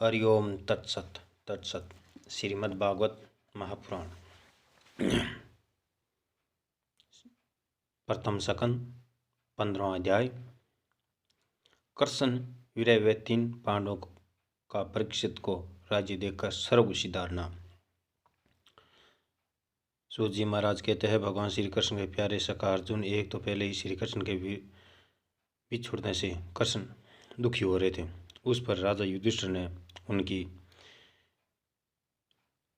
हरिओम तत्सत तत्सत। श्रीमद् भागवत महापुराण प्रथम सकन 15वां अध्याय। कृष्ण विरय व 3 पांडवों का परीक्षित को राज्य देकर सर्व सिधारना। सूत जी महाराज कहते हैं, भगवान श्री कृष्ण के प्यारे सखा अर्जुन एक तो पहले ही श्री कृष्ण के बिछुड़ने से कृष्ण दुखी हो रहे थे। उस पर राजा युधिष्ठिर ने उनकी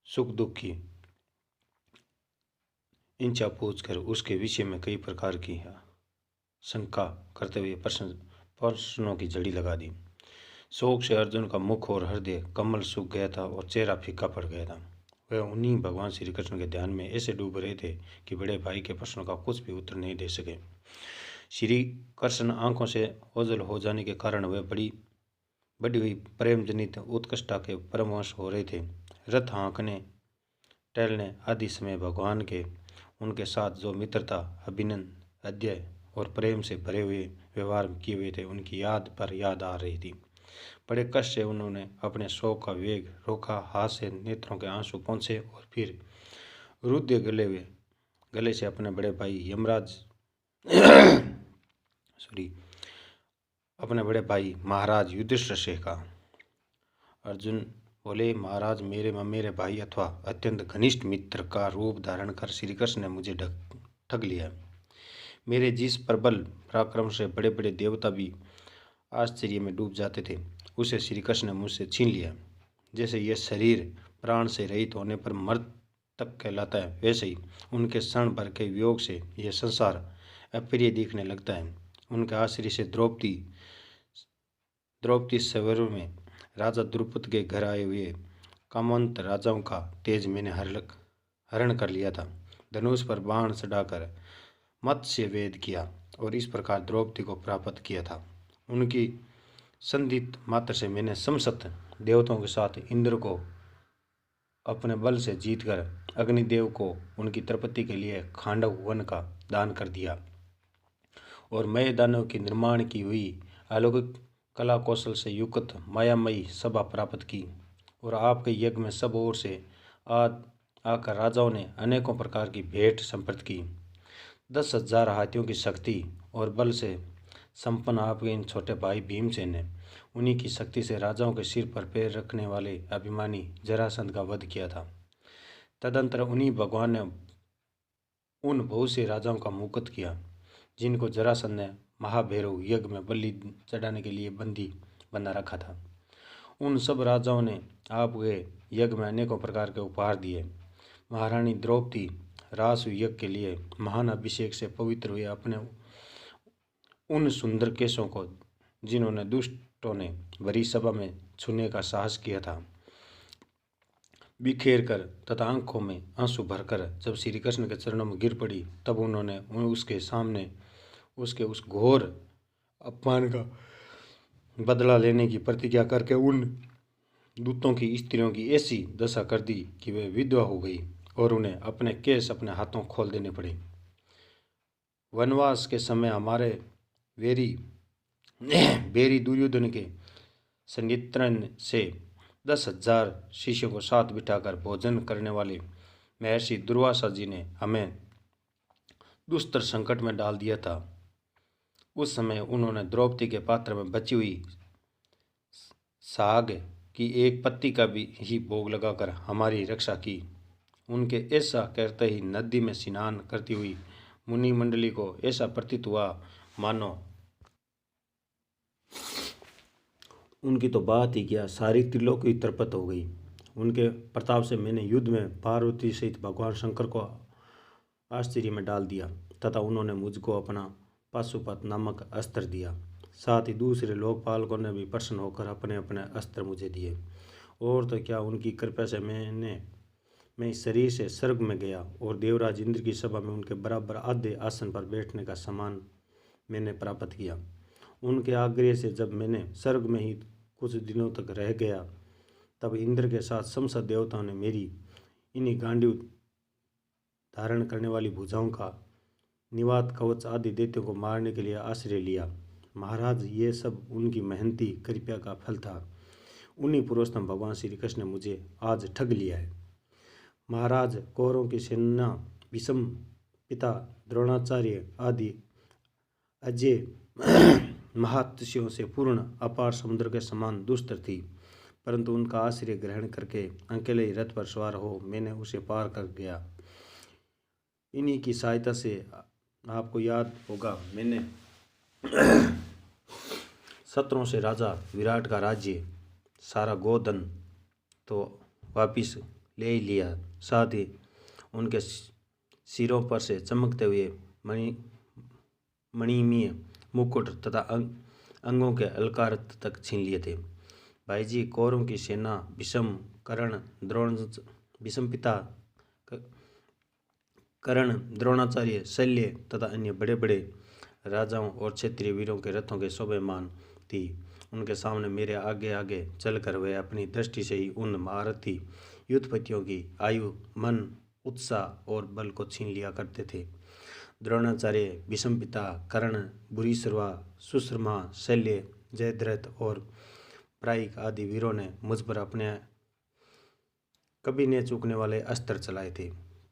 सुख दुख की इंचा पूछकर उसके विषय में कई प्रकार की शंका करते हुए प्रश्नों की झड़ी लगा दी। शोक से अर्जुन का मुख और हृदय कमल सूख गया था और चेहरा फीका पड़ गया था। वह उन्हीं भगवान श्री कृष्ण के ध्यान में ऐसे डूब रहे थे कि बड़े भाई के प्रश्नों का कुछ भी उत्तर नहीं दे सके। श्री कृष्ण आंखों से ओझल हो जाने के कारण वह बड़ी हुई प्रेम जनित उत्कृष्टता के परमवश हो रहे थे। रथ हाँकने टहलने आदि समय भगवान के उनके साथ जो मित्रता, अभिनंदन, अध्यय और प्रेम से भरे हुए व्यवहार किए हुए थे, उनकी याद पर याद आ रही थी। बड़े कष्ट से उन्होंने अपने शोक का वेग रोका, हाथ से नेत्रों के आंसू पहुँचे और फिर रुद्ध गले से अपने बड़े भाई यमराज अपने बड़े भाई महाराज युधिष्ठिर से कहा। अर्जुन बोले, महाराज मेरे भाई अथवा अत्यंत घनिष्ठ मित्र का रूप धारण कर श्री कृष्ण ने मुझे ठग लिया। मेरे जिस प्रबल पराक्रम से बड़े बड़े देवता भी आश्चर्य में डूब जाते थे, उसे श्री कृष्ण ने मुझसे छीन लिया। जैसे यह शरीर प्राण से रहित होने पर मृतक कहलाता है, वैसे ही उनके क्षण भर के वियोग से यह संसार अप्रिय दिखने लगता है। उनके आश्रय से द्रौपदी सवेर में राजा द्रुपद के घर आए हुए कामवंत राजाओं का तेज मैंने हरण कर लिया था। धनुष पर बाण चढ़ाकर मत्स्य वेद किया और इस प्रकार द्रौपदी को प्राप्त किया था। उनकी संधित मात्र से मैंने समस्त देवताओं के साथ इंद्र को अपने बल से जीतकर अग्निदेव को उनकी तृप्ति के लिए खांडव वन का दान कर दिया और मैदानों की निर्माण की हुई अलौकिक कला कौशल से युक्त मायामयी सभा प्राप्त की। और आपके यज्ञ में सब ओर से आकर राजाओं ने अनेकों प्रकार की भेंट संपन्न की। 10,000 हाथियों की शक्ति और बल से संपन्न आपके इन छोटे भाई भीमसेन ने उन्हीं की शक्ति से राजाओं के सिर पर पैर रखने वाले अभिमानी जरासंध का वध किया था। तदंतर उन्हीं भगवान ने उन बहुत से राजाओं का मुक्त किया जिनको जरासंध ने महाभैरव यज्ञ में बलि चढ़ाने के लिए बंदी बना रखा था। उन सब राजाओं ने आपके यज्ञ में अनेकों प्रकार के उपहार दिए। महारानी द्रौपदी रास यज्ञ के लिए महान अभिषेक से पवित्र हुए अपने उन सुंदर केशों को जिन्होंने दुष्टों ने भरी सभा में छूने का साहस किया था, बिखेर कर तथा आंखों में आंसू भरकर जब श्री कृष्ण के चरणों में गिर पड़ी, तब उन्होंने उसके सामने उसके उस घोर अपमान का बदला लेने की प्रतिज्ञा करके उन दूतों की स्त्रियों की ऐसी दशा कर दी कि वे विधवा हो गई और उन्हें अपने केस अपने हाथों खोल देने पड़े। वनवास के समय हमारे बेरी दुर्योधन के संयंत्रण से 10,000 शिष्यों को साथ बिठाकर भोजन करने वाले महर्षि दुर्वासा जी ने हमें दुस्तर संकट में डाल दिया था। उस समय उन्होंने द्रौपदी के पात्र में बची हुई साग की एक पत्ती का भी ही भोग लगाकर हमारी रक्षा की। उनके ऐसा कहते ही नदी में स्नान करती हुई मुनि मंडली को ऐसा प्रतीत हुआ मानो उनकी तो बात ही क्या, सारी त्रिलोक ही तृप्त हो गई। उनके प्रताप से मैंने युद्ध में पार्वती सहित भगवान शंकर को आश्चर्य में डाल दिया तथा उन्होंने मुझको अपना पाशुपत नामक अस्त्र दिया। साथ ही दूसरे लोकपालकों ने भी प्रसन्न होकर अपने अपने अस्त्र मुझे दिए। और तो क्या, उनकी कृपा से मैं इस शरीर से स्वर्ग में गया और देवराज इंद्र की सभा में उनके बराबर आधे आसन पर बैठने का सम्मान मैंने प्राप्त किया। उनके आग्रह से जब मैंने स्वर्ग में ही कुछ दिनों तक रह गया, तब इंद्र के साथ समस्त देवताओं ने मेरी इन्हीं गांडीव धारण करने वाली भुजाओं का निवात कवच आदि दैत्यों को मारने के लिए आश्रय लिया। महाराज, ये सब उनकी मेहनती कृपा का फल था। उन्हीं पुरुषोत्तम भगवान श्री कृष्ण ने मुझे आज ठग लिया है। महाराज, कौरवों की सेना भीष्म, पिता द्रोणाचार्य आदि अजय महात्स्यों से पूर्ण अपार समुद्र के समान दुस्तर थी, परंतु उनका आश्रय ग्रहण करके अकेले ही रथ पर सवार हो मैंने उसे पार कर गया। इन्हीं की सहायता से आपको याद होगा, मैंने शत्रुओं से राजा विराट का राज्य, सारा गोधन तो वापिस ले ही लिया, साथ ही उनके सिरों पर से चमकते हुए मणिमय मुकुट तथा अंगों के अलंकार तक छीन लिए थे। भाई जी, कौरवों की सेना भीष्म, कर्ण, भीष्म पिता कर्ण, द्रोणाचार्य, शल्य तथा अन्य बड़े बड़े राजाओं और क्षेत्रीय वीरों के रथों के शोभायमान थी। उनके सामने मेरे आगे आगे चलकर वे अपनी दृष्टि से ही उन महारथी युद्धपतियों की आयु, मन, उत्साह और बल को छीन लिया करते थे। द्रोणाचार्य, भीष्म पिता, कर्ण, भूरिश्रवा, सुश्रमा, शल्य, जयद्रथ और प्रायिक आदि वीरों ने मुझ पर अपने कभी न चूकने वाले अस्त्र चलाए थे,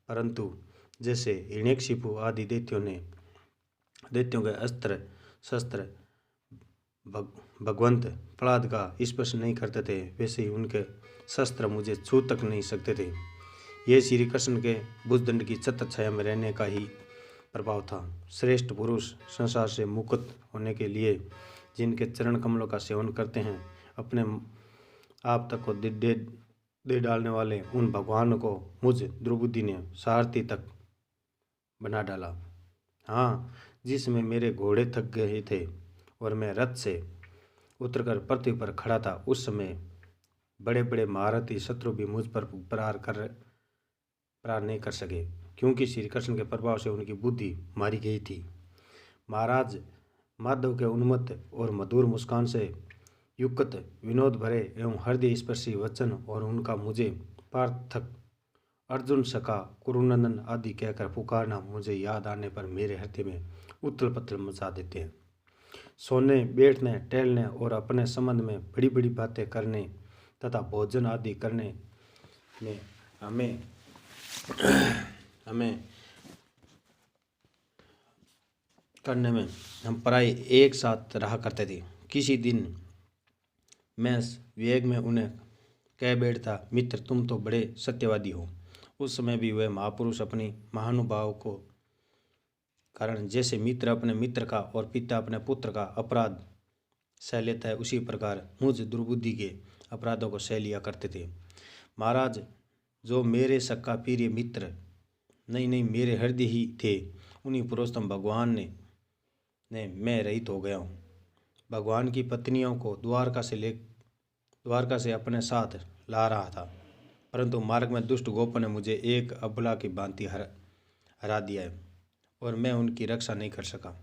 परंतु जैसे हिरण्यकशिपु आदि दैत्यों के अस्त्र शस्त्र भगवंत प्रहलाद का स्पर्श नहीं करते थे, वैसे ही उनके शस्त्र मुझे छू तक नहीं सकते थे। यह श्री कृष्ण के भुजदंड की छत्र छाया में रहने का ही प्रभाव था। श्रेष्ठ पुरुष संसार से मुक्त होने के लिए जिनके चरण कमलों का सेवन करते हैं, अपने आप तक को दे डालने वाले उन भगवान को मुझ द्रौपदी ने सारथी तक बना डाला। हाँ, जिसमें मेरे घोड़े थक गए थे और मैं रथ से उतरकर पृथ्वी पर खड़ा था, उस समय बड़े बड़े महारथी शत्रु भी मुझ पर प्रहार नहीं कर सके, क्योंकि श्री कृष्ण के प्रभाव से उनकी बुद्धि मारी गई थी। महाराज, माधव के उन्मत्त और मधुर मुस्कान से युक्त विनोद भरे एवं हृदय स्पर्शी वचन और उनका मुझे पार्थक, अर्जुन, सखा, कुरुनंदन आदि कहकर पुकारना मुझे याद आने पर मेरे हृदय में उथल पुथल मचा देते हैं। सोने, बैठने, टहलने और अपने संबंध में बड़ी बड़ी बातें करने तथा भोजन आदि करने में हम प्राय एक साथ रहा करते थे। किसी दिन मैं वेग में उन्हें कह बैठता, मित्र, तुम तो बड़े सत्यवादी हो। उस समय भी वह महापुरुष अपनी महानुभाव को कारण जैसे मित्र अपने मित्र का और पिता अपने पुत्र का अपराध सह लेता है, उसी प्रकार मुझ दुर्बुद्धि के अपराधों को सह लिया करते थे। महाराज, जो मेरे सक्का प्रिय मित्र नहीं मेरे हृदय ही थे, उन्हीं पुरुषोत्तम भगवान ने मैं रहित हो गया हूँ। भगवान की पत्नियों को द्वारका से अपने साथ ला रहा था, परंतु मार्ग में दुष्ट गोपों ने मुझे एक अबला की भांति हरा दिया है और मैं उनकी रक्षा नहीं कर सका।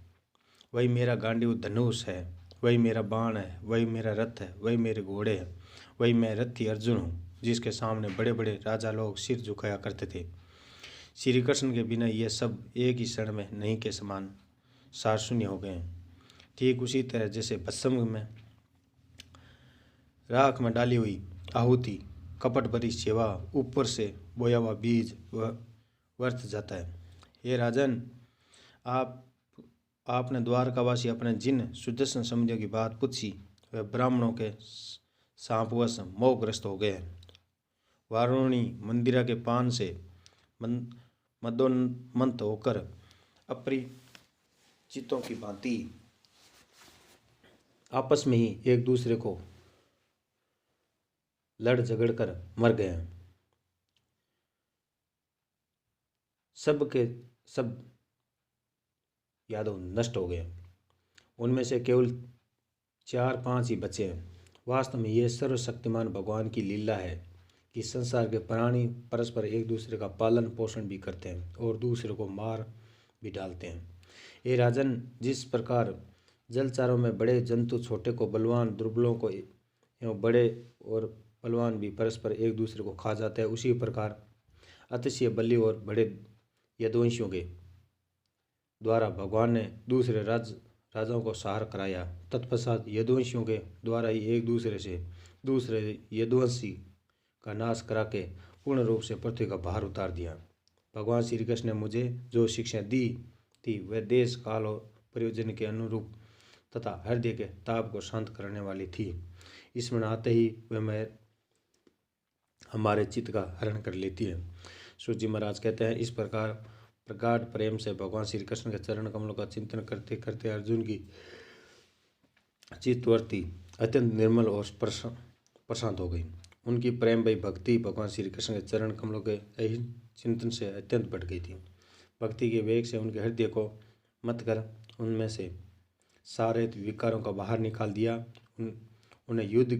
वही मेरा गांडीव धनुष है, वही मेरा बाण है, वही मेरा रथ है, वही मेरे घोड़े हैं, वही मैं रथी अर्जुन हूँ, जिसके सामने बड़े बड़े राजा लोग सिर झुकाया करते थे। श्री कृष्ण के बिना ये सब एक ही क्षण में नहीं के समान सार शून्य हो गए हैं। ठीक उसी तरह जैसे भस्म में राख में डाली हुई आहुति, कपट भरी सेवा, ऊपर से बोया हुआ बीज व्यर्थ जाता है। हे राजन, आपने द्वारकावासी अपने जिन सुदर्शन समझियों की बात पूछी, वह ब्राह्मणों के सांपवश मोहग्रस्त हो गए हैं। वारुणी मंदिरा के पान से मदोन्मत्त होकर अपरिचितों की भांति आपस में ही एक दूसरे को लड़ झगड़ कर मर गए हैं। सब के सब यादव नष्ट हो गए, उनमें से केवल 4-5 ही बचे हैं। वास्तव में यह सर्वशक्तिमान भगवान की लीला है कि संसार के प्राणी परस्पर एक दूसरे का पालन पोषण भी करते हैं और दूसरे को मार भी डालते हैं। ये राजन, जिस प्रकार जलचारों में बड़े जंतु छोटे को, बलवान दुर्बलों को एवं बड़े और बलवान भी परस्पर एक दूसरे को खा जाते हैं, उसी प्रकार अतिशय बली और बड़े यदुवंशियों के द्वारा भगवान ने दूसरे राजाओं को सहार कराया। तत्पश्चात यदुवंशियों के द्वारा ही एक दूसरे से दूसरे यदुवंशी का नाश करा के पूर्ण रूप से पृथ्वी का भार उतार दिया। भगवान श्री कृष्ण ने मुझे जो शिक्षा दी थी वह देश काल और प्रयोजन के अनुरूप तथा हृदय के ताप को शांत करने वाली थी। इसमें आते ही वह मैं हमारे चित्त का हरण कर लेती है। सूत जी महाराज कहते हैं, इस प्रकार प्रगाढ़ प्रेम से भगवान श्री कृष्ण के चरण कमलों का चिंतन करते करते अर्जुन की चित्तवृत्ति अत्यंत निर्मल और प्रशांत हो गई। उनकी प्रेम भई भक्ति भगवान श्री कृष्ण के चरण कमलों के यही चिंतन से अत्यंत बढ़ गई थी। भक्ति के वेग से उनके हृदय को मत कर उनमें से सारे विकारों का बाहर निकाल दिया। उन्हें युद्ध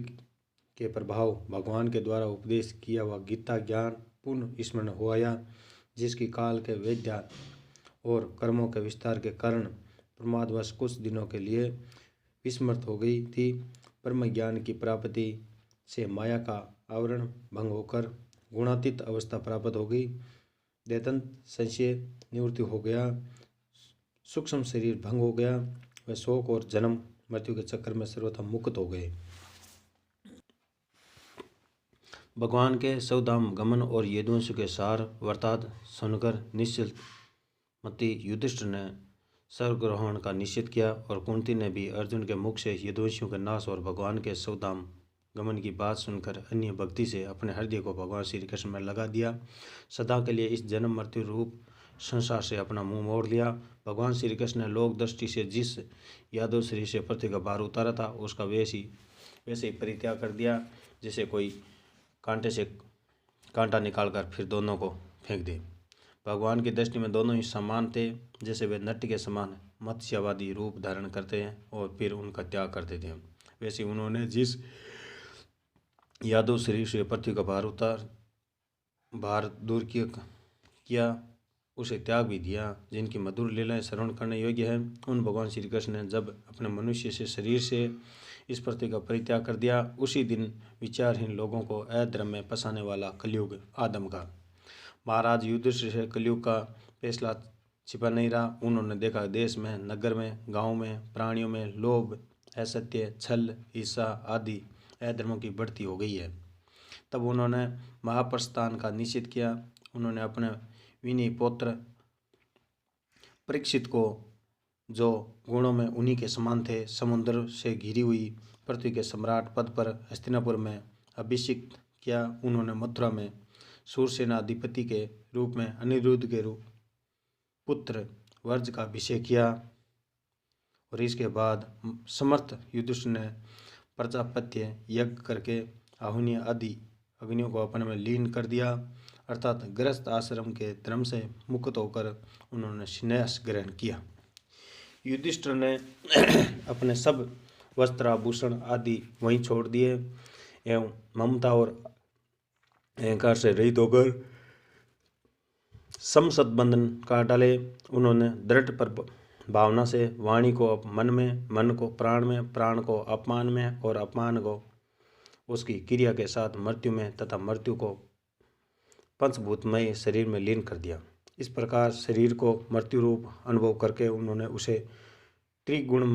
के प्रभाव भगवान के द्वारा उपदेश किया हुआ गीता ज्ञान पुनः स्मरण हो आया, जिसकी काल के वेद्या और कर्मों के विस्तार के कारण प्रमादवश कुछ दिनों के लिए विस्मृत हो गई थी। ब्रह्म ज्ञान की प्राप्ति से माया का आवरण भंग होकर गुणातीत अवस्था प्राप्त हो गई। दैतंत संशय निवृत्ति हो गया, सूक्ष्म शरीर भंग हो गया। वे शोक और जन्म मृत्यु के चक्कर में सर्वथा मुक्त हो गए। भगवान के सौधाम गमन और यदुवंश के सार वृत्तांत सुनकर निश्चल मती युधिष्ठिर ने स्वर्गारोहण का निश्चित किया और कुंती ने भी अर्जुन के मुख से यदुवंशियों के नाश और भगवान के सौधाम गमन की बात सुनकर अन्य भक्ति से अपने हृदय को भगवान श्री कृष्ण में लगा दिया। सदा के लिए इस जन्म मृत्यु रूप संसार से अपना मुंह मोड़ लिया। भगवान श्री कृष्ण ने लोक दृष्टि से जिस यादव शरीर से पृथ्वी का भार उतारा था उसका वैसे ही परित्याग कर दिया, जैसे कोई कांटे से कांटा निकालकर फिर दोनों को फेंक दे। भगवान की दृष्टि में दोनों ही समान थे, जैसे वे नट के समान मत्स्यवादी रूप धारण करते हैं और फिर उनका त्याग करते थे, वैसे उन्होंने जिस यादव शरीर से पृथ्वी का भार दूर किया उसे त्याग भी दिया। जिनकी मधुर लीलाएं श्रवण करने योग्य है, उन भगवान श्री कृष्ण ने जब अपने मनुष्य से शरीर से इस पृथ्वी का परित्याग कर दिया, उसी दिन विचारहीन लोगों को अधर्म में फंसाने वाला कलयुग आदम का महाराज युधिष्ठिर से कलयुग का फैसला छिपा नहीं रहा। उन्होंने देखा देश में, नगर में, गांव में, प्राणियों में लोभ, असत्य, छल, ईर्षा आदि अधर्मों की बढ़ती हो गई है। तब उन्होंने महाप्रस्थान का निश्चित किया। उन्होंने अपने विनय पौत्र परीक्षित को, जो गुणों में उन्हीं के समान थे, समुद्र से घिरी हुई पृथ्वी के सम्राट पद पर हस्तिनापुर में अभिषिक्त किया। उन्होंने मथुरा में सूरसेनाधिपति के रूप में अनिरुद्ध के पुत्र वर्ज का अभिषेक किया और इसके बाद समर्थ युधिष्ठिर ने प्रजापत्य यज्ञ करके आहुति आदि अग्नियों को अपने में लीन कर दिया, अर्थात गृहस्थ आश्रम के धर्म से मुक्त होकर उन्होंने संन्यास ग्रहण किया। युधिष्ठिर ने अपने सब वस्त्राभूषण आदि वहीं छोड़ दिए एवं ममता और अहंकार से रहित होकर समसत बंधन काट डाले। उन्होंने दृढ़ पर भावना से वाणी को मन में, मन को प्राण में, प्राण को अपमान में और अपमान को उसकी क्रिया के साथ मृत्यु में तथा मृत्यु को पंचभूतमय शरीर में लीन कर दिया। इस प्रकार शरीर को मृत्यु रूप अनुभव करके उन्होंने उसे त्रिगुण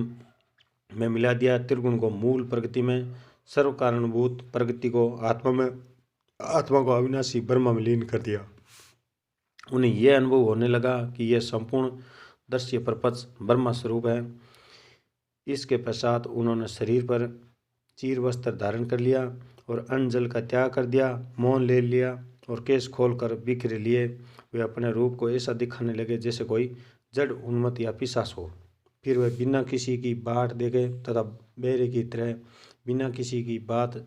में मिला दिया। त्रिगुण को मूल प्रगति में, सर्व कारणभूत प्रगति को आत्मा को अविनाशी ब्रह्म में लीन कर दिया। उन्हें यह अनुभव होने लगा कि यह संपूर्ण दृश्य प्रपंच ब्रह्म स्वरूप है। इसके पश्चात उन्होंने शरीर पर चीर वस्त्र धारण कर लिया और अन्न जल का त्याग कर दिया, मौन ले लिया और केश खोलकर बिखरे लिए। वे अपने रूप को ऐसा दिखाने लगे जैसे कोई जड़ उन्मत्त या पिशाच हो। फिर वे बिना किसी की बाट देखे तथा बेरे की तरह बिना किसी की बात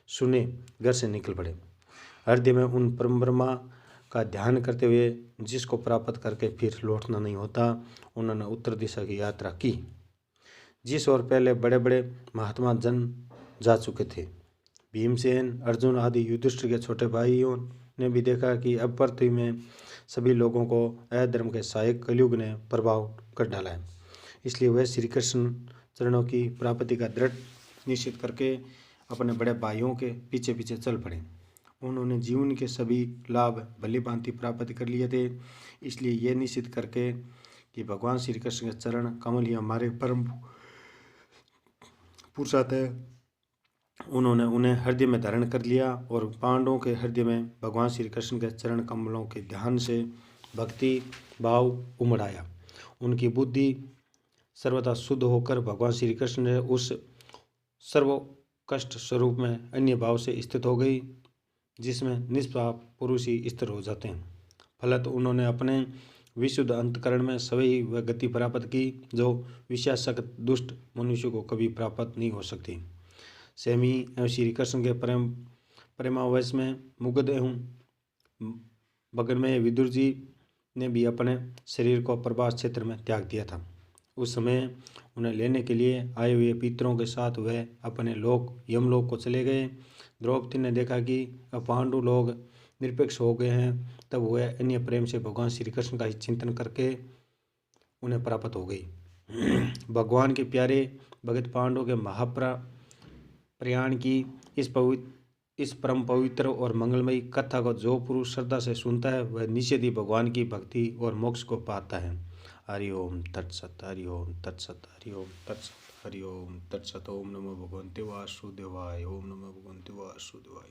सुने घर से निकल पड़े। हृदय में उन परम ब्रह्मा का ध्यान करते हुए, जिसको प्राप्त करके फिर लौटना नहीं होता, उन्होंने उत्तर दिशा की यात्रा की, जिस ओर पहले बड़े बड़े महात्मा जन जा चुके थे। भीमसेन, अर्जुन आदि युधिष्ठिर के छोटे भाइयों ने भी देखा कि अब पृथ्वी में सभी लोगों को अधर्म के सहायक कलयुग ने प्रभाव कर डाला है। इसलिए वह श्री कृष्ण चरणों की प्राप्ति का दृढ़ निश्चित करके अपने बड़े भाइयों के पीछे पीछे चल पड़े। उन्होंने जीवन के सभी लाभ भली भांति प्राप्त कर लिए थे। इसलिए यह निश्चित करके कि भगवान श्री कृष्ण के चरण कमल ही हमारे परम पुरुषार्थ है, उन्होंने उन्हें हृदय में धारण कर लिया और पांडवों के हृदय में भगवान श्री कृष्ण के चरण कमलों के ध्यान से भक्ति भाव उमड़ आया। उनकी बुद्धि सर्वथा शुद्ध होकर भगवान श्री कृष्ण ने उस सर्वोत्कृष्ट स्वरूप में अन्य भाव से स्थित हो गई, जिसमें निष्पाप पुरुष ही स्थिर हो जाते हैं। फलत उन्होंने अपने विशुद्ध अंतकरण में सभी वह गति प्राप्त की जो विषयासक्त दुष्ट मनुष्य को कभी प्राप्त नहीं हो सकती। सेमी एवं श्री कृष्ण के प्रेमावेश में मुग्ध एवं बगन में विदुर जी ने भी अपने शरीर को प्रभास क्षेत्र में त्याग दिया था। उस समय उन्हें लेने के लिए आए हुए पितरों के साथ वह अपने लोक यमलोक को चले गए। द्रौपदी ने देखा कि अब पांडु लोग निरपेक्ष हो गए हैं, तब वह अन्य प्रेम से भगवान श्री कृष्ण का ही चिंतन करके उन्हें प्राप्त हो गई। भगवान के प्यारे भगत पांडवों के प्रयाण की इस परम पवित्र और मंगलमयी कथा को जो पुरुष श्रद्धा से सुनता है वह निश्चित ही भगवान की भक्ति और मोक्ष को पाता है। हरि ओम तत्सत, हरि ओम तत्सत, हरि ओम तत्सत, हरि ओम तत्सत। ओम नमो भगवते वासुदेवाय, ओम नमो भगवते वासुदेवाय।